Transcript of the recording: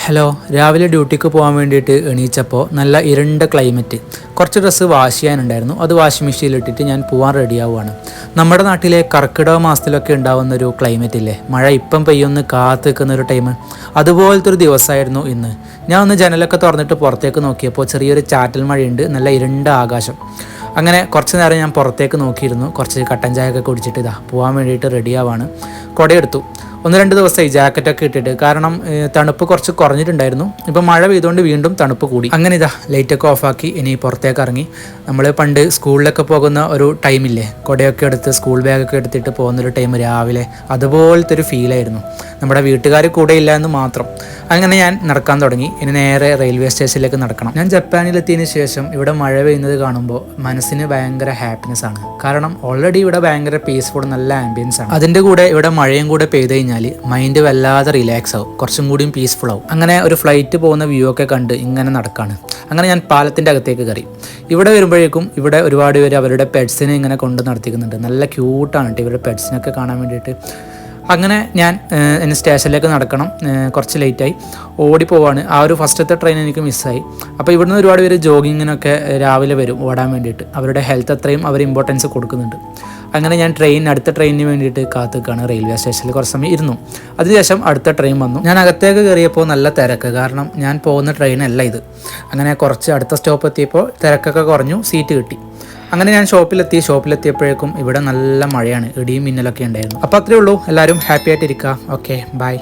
Hello, രാവിലെ ഡ്യൂട്ടിക്ക് പോകാൻ വേണ്ടിയിട്ട് എണീച്ചപ്പോൾ നല്ല ഇരുണ്ട ക്ലൈമറ്റ്. കുറച്ച് ഡ്രസ്സ് വാഷ് ചെയ്യാനുണ്ടായിരുന്നു. അത് വാഷിംഗ് മെഷീനിലിട്ടിട്ട് ഞാൻ പോകാൻ റെഡിയാവുകയാണ്. നമ്മുടെ നാട്ടിലെ കർക്കിടക മാസത്തിലൊക്കെ ഉണ്ടാകുന്നൊരു ക്ലൈമറ്റ് ഇല്ലേ, മഴ ഇപ്പം പെയ്യൊന്ന് കാത്ത് നിൽക്കുന്ന ഒരു ടൈം, അതുപോലത്തെ ഒരു ദിവസമായിരുന്നു ഇന്ന്. ഞാൻ ഒന്ന് ജനലൊക്കെ തുറന്നിട്ട് പുറത്തേക്ക് നോക്കിയപ്പോൾ ചെറിയൊരു ചാറ്റൽ മഴയുണ്ട്, നല്ല ഇരുണ്ട ആകാശം. അങ്ങനെ കുറച്ച് നേരം ഞാൻ പുറത്തേക്ക് നോക്കിയിരുന്നു. കുറച്ച് കട്ടൻ ചായയൊക്കെ കുടിച്ചിട്ട് പോകാൻ വേണ്ടിയിട്ട് റെഡിയാവാണ്. കുടയെടുത്തു. 1-2 ദിവസമായി ജാക്കറ്റൊക്കെ ഇട്ടിട്ട്, കാരണം തണുപ്പ് കുറച്ച് കുറഞ്ഞിട്ടുണ്ടായിരുന്നു. ഇപ്പം മഴ പെയ്തുകൊണ്ട് വീണ്ടും തണുപ്പ് കൂടി. അങ്ങനെ ലൈറ്റൊക്കെ ഓഫാക്കി ഇനി പുറത്തേക്ക് ഇറങ്ങി. നമ്മൾ പണ്ട് സ്കൂളിലൊക്കെ പോകുന്ന ഒരു ടൈമില്ലേ, കുടയൊക്കെ എടുത്ത് സ്കൂൾ ബാഗൊക്കെ എടുത്തിട്ട് പോകുന്നൊരു ടൈം രാവിലെ, അതുപോലത്തെ ഒരു ഫീലായിരുന്നു. നമ്മുടെ വീട്ടുകാർ കൂടെ ഇല്ല എന്ന് മാത്രം. അങ്ങനെ ഞാൻ നടക്കാൻ തുടങ്ങി. ഇനി നേരെ റെയിൽവേ സ്റ്റേഷനിലേക്ക് നടക്കണം. ഞാൻ ജപ്പാനിലെത്തിയതിന് ശേഷം ഇവിടെ മഴ പെയ്യുന്നത് കാണുമ്പോൾ മനസ്സിന് ഭയങ്കര ഹാപ്പിനെസ് ആണ്. കാരണം ഓൾറെഡി ഇവിടെ ഭയങ്കര പീസ്ഫുൾ, നല്ല ആംബിയൻസ് ആണ്. അതിൻ്റെ കൂടെ ഇവിടെ മഴയും കൂടെ പെയ്ത് കഴിഞ്ഞാൽ മൈൻഡ് വല്ലാതെ റിലാക്സ് ആവും, കുറച്ചും കൂടിയും പീസ്ഫുൾ ആവും. അങ്ങനെ ഒരു ഫ്ലൈറ്റ് പോകുന്ന വ്യൂ ഒക്കെ കണ്ട് ഇങ്ങനെ നടക്കാണ്. അങ്ങനെ ഞാൻ പാലത്തിൻ്റെ അകത്തേക്ക് കയറി. ഇവിടെ വരുമ്പോഴേക്കും ഇവിടെ ഒരുപാട് പേര് അവരുടെ പെറ്റ്സിനെ ഇങ്ങനെ കൊണ്ട് നടത്തിക്കുന്നുണ്ട്. നല്ല ക്യൂട്ടാണ് കേട്ടോ ഇവരുടെ പെറ്റ്സിനൊക്കെ കാണാൻ വേണ്ടിയിട്ട്. അങ്ങനെ ഞാൻ എന്നെ സ്റ്റേഷനിലേക്ക് നടക്കണം. കുറച്ച് ലേറ്റായി, ഓടിപ്പോവാണ്. ആ ഒരു ഫസ്റ്റത്തെ ട്രെയിൻ എനിക്ക് മിസ്സായി. അപ്പോൾ ഇവിടുന്ന് ഒരുപാട് പേര് ജോഗിങ്ങിനൊക്കെ രാവിലെ വരും ഓടാൻ വേണ്ടിയിട്ട്. അവരുടെ ഹെൽത്ത് അത്രയും അവർ ഇമ്പോർട്ടൻസ് കൊടുക്കുന്നുണ്ട്. അങ്ങനെ ഞാൻ അടുത്ത ട്രെയിനിന് വേണ്ടിയിട്ട് കാത്തുനിൽക്കുകയാണ്. റെയിൽവേ സ്റ്റേഷനിൽ കുറച്ച് സമയം ഇരുന്നു. അതിനുശേഷം അടുത്ത ട്രെയിൻ വന്നു. ഞാൻ അകത്തേക്ക് കയറിയപ്പോൾ നല്ല തിരക്ക്, കാരണം ഞാൻ പോകുന്ന ട്രെയിനല്ല ഇത്. അങ്ങനെ കുറച്ച് അടുത്ത സ്റ്റോപ്പ് എത്തിയപ്പോൾ തിരക്കൊക്കെ കുറഞ്ഞു, സീറ്റ് കിട്ടി. അങ്ങനെ ഞാൻ ഷോപ്പിലെത്തിയപ്പോഴേക്കും ഇവിടെ നല്ല മഴയാണ്, ഇടിയും മിന്നലൊക്കെ ഉണ്ടായിരുന്നു. അപ്പോൾ അത്രയേ ഉള്ളൂ. എല്ലാവരും ഹാപ്പി ആയിട്ടിരിക്കുക. Okay, by.